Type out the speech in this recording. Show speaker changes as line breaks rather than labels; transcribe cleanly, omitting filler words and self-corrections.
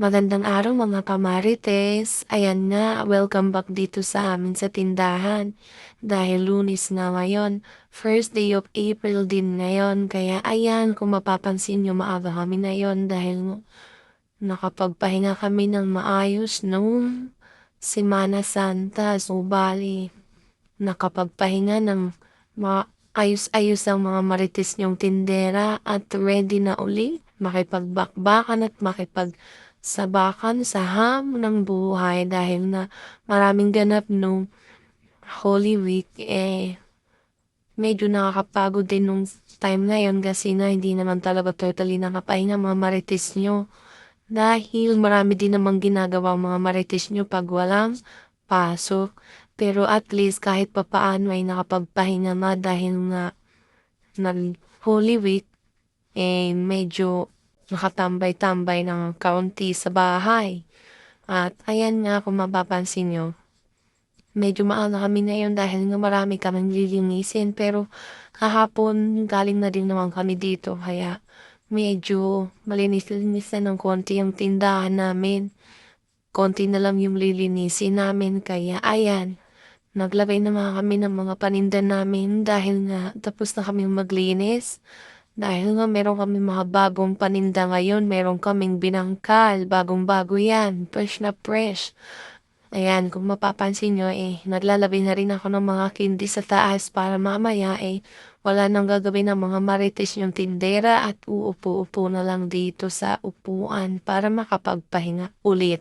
Magandang araw mga kamarites. Ayan nga, welcome back dito sa amin sa tindahan. Dahil Lunes na ngayon, first day of April din ngayon. Kaya ayan, kung mapapansin nyo, maaga kami ngayon dahil nakapagpahinga kami ng maayos nung Semana Santa. So, bali, nakapagpahinga ng maayos-ayos ang mga marites niyong tindera at ready na uli makipagbakbakan at makipagsabakan sa hamon ng buhay dahil na maraming ganap nung Holy Week medyo nakakapagod din nung time na yon kasi nga hindi naman talaga totally nakapahinga mga marites nyo dahil marami din namang ginagawa mga marites nyo pag walang pasok. Pero at least kahit papaano ay nakapagpahinga na dahil nga nag Holy Week, medyo nakatambay-tambay ng kaunti sa bahay. At ayan nga kung mapapansin nyo, medyo maaga kami ngayon dahil nga marami kaming lilinisin pero kahapon galing na din naman kami dito kaya medyo malinis-linis na ng konti yung tindahan namin. Konti na lang yung lilinisin namin kaya ayan, naglagay na nga kami ng mga paninda namin dahil nga tapos na kaming maglinis. Dahil nga meron kaming mga bagong paninda ngayon, meron kaming binangkal, bagong-bago yan, fresh na fresh. Ayan, kung mapapansin nyo naglalagay na rin ako ng mga candy sa taas para mamaya wala nang gagawin ng mga marites yung tindera at uupo-upo na lang dito sa upuan para makapagpahinga ulit.